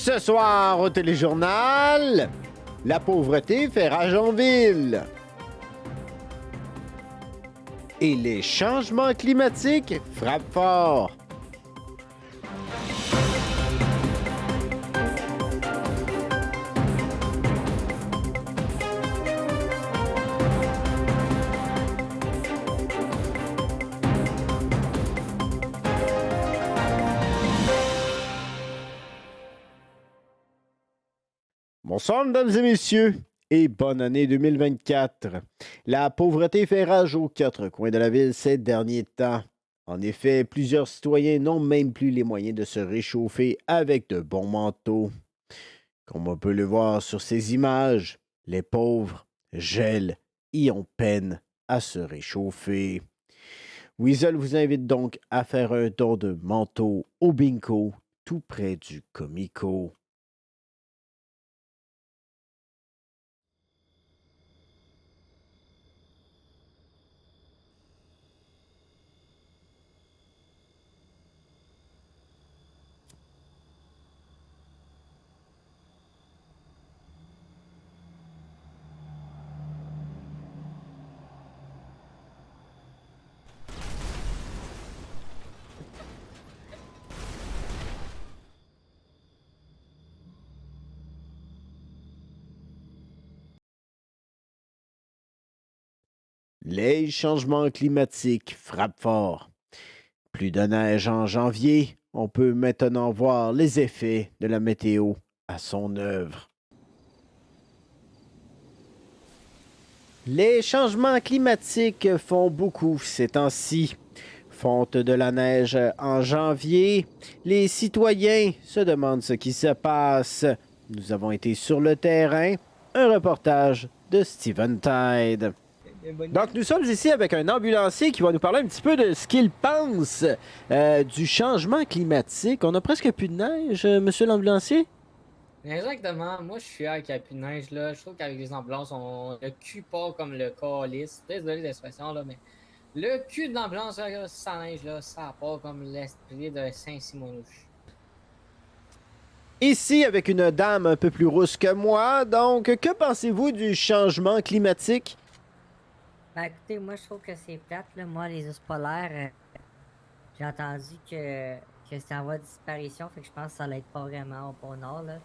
Ce soir au téléjournal, la pauvreté fait rage en ville. Et les changements climatiques frappent fort. Bonsoir, mesdames et messieurs, et bonne année 2024. La pauvreté fait rage aux quatre coins de la ville ces derniers temps. En effet, plusieurs citoyens n'ont même plus les moyens de se réchauffer avec de bons manteaux. Comme on peut le voir sur ces images, les pauvres gèlent et ont peine à se réchauffer. Weasel vous invite donc à faire un don de manteau au Bingo, tout près du Comico. Les changements climatiques frappent fort. Plus de neige en janvier, on peut maintenant voir les effets de la météo à son œuvre. Les changements climatiques font beaucoup ces temps-ci. Fonte de la neige en janvier, les citoyens se demandent ce qui se passe. Nous avons été sur le terrain. Un reportage de Steven Tide. Donc, nous sommes ici avec un ambulancier qui va nous parler un petit peu de ce qu'il pense du changement climatique. On a presque plus de neige, monsieur l'ambulancier? Exactement. Moi, je suis fier qu'il n'y a plus de neige, là. Je trouve qu'avec les ambulances, on le cul pas comme le calice. Désolé de l'expression, là, mais le cul de l'ambulance, là, sans neige, là, ça part comme l'esprit de Saint-Simonouche. Ici, avec une dame un peu plus rousse que moi. Donc, que pensez-vous du changement climatique? Ben écoutez, moi je trouve que c'est plate, là. Moi, les ours polaires, j'ai entendu que c'était en voie de disparition, fait que je pense que ça allait être pas vraiment au pôle Nord, là.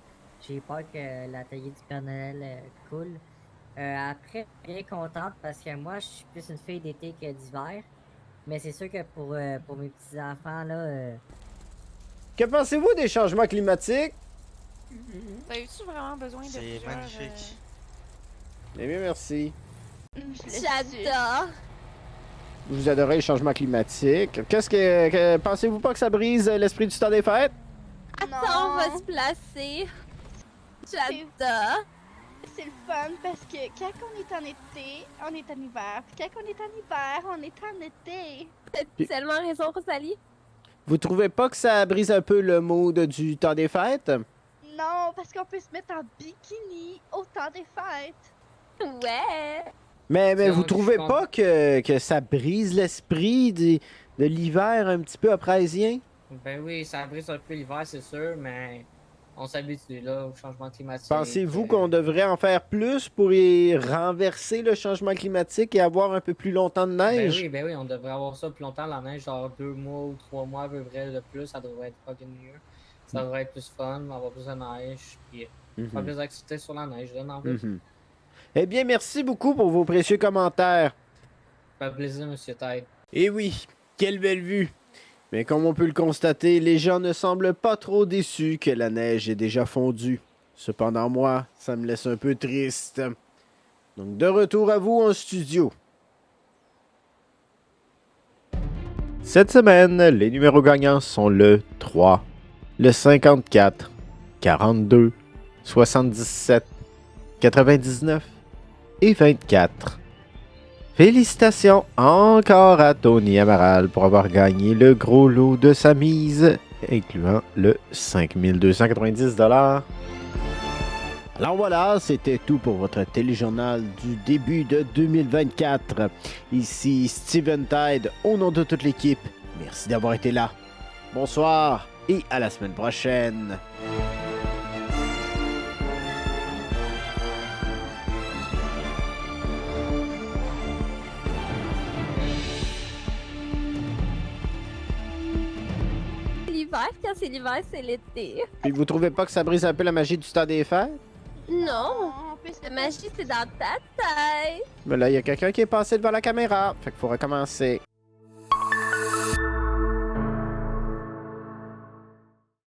J'ai peur que l'atelier du Père Noël coule. Après, bien contente parce que moi, je suis plus une fille d'été que d'hiver. Mais c'est sûr que pour mes petits-enfants, là, Que pensez-vous des changements climatiques? T'as eu-tu vraiment besoin de C'est plusieurs, magnifique. Eh bien, merci. J'adore! Vous adorez les changements climatiques. Pensez-vous pas que ça brise l'esprit du temps des fêtes? Attends, on va se placer. J'adore! C'est le fun parce que quand on est en été, on est en hiver. Puis quand on est en hiver, on est en été. T'as tellement raison, Rosalie. Vous trouvez pas que ça brise un peu le mood du temps des fêtes? Non, parce qu'on peut se mettre en bikini au temps des fêtes. Ouais! Mais C'est vous un trouvez champ. pas que ça brise l'esprit de l'hiver un petit peu apraisien? Ben oui, ça brise un peu l'hiver, c'est sûr, mais on s'habitue, là, au changement climatique. Pensez-vous qu'on devrait en faire plus pour y renverser le changement climatique et avoir un peu plus longtemps de neige? Ben oui, on devrait avoir ça plus longtemps, la neige, genre 2 mois ou 3 mois à peu près de plus, ça devrait être fucking mieux. Ça devrait être plus fun, avoir plus de neige, puis faire plus d'activités sur la neige, là, non plus. Mhm. Eh bien, merci beaucoup pour vos précieux commentaires. Ça fait plaisir, monsieur Tide. Et oui, quelle belle vue! Mais comme on peut le constater, les gens ne semblent pas trop déçus que la neige ait déjà fondu. Cependant, moi, ça me laisse un peu triste. Donc, de retour à vous en studio. Cette semaine, les numéros gagnants sont le 3, le 54, 42, 77, 99 et 24. Félicitations encore à Tony Amaral pour avoir gagné le gros lot de sa mise, incluant le 5290 $. Alors voilà, c'était tout pour votre téléjournal du début de 2024. Ici Steven Tide, au nom de toute l'équipe. Merci d'avoir été là. Bonsoir et à la semaine prochaine. l'hiver. Quand c'est l'hiver, c'est l'été. Puis vous trouvez pas que ça brise un peu la magie du temps des fêtes? Non. En plus, La magie, c'est dans ta tête. Mais là, il y a quelqu'un qui est passé devant la caméra. Fait qu'il faut recommencer.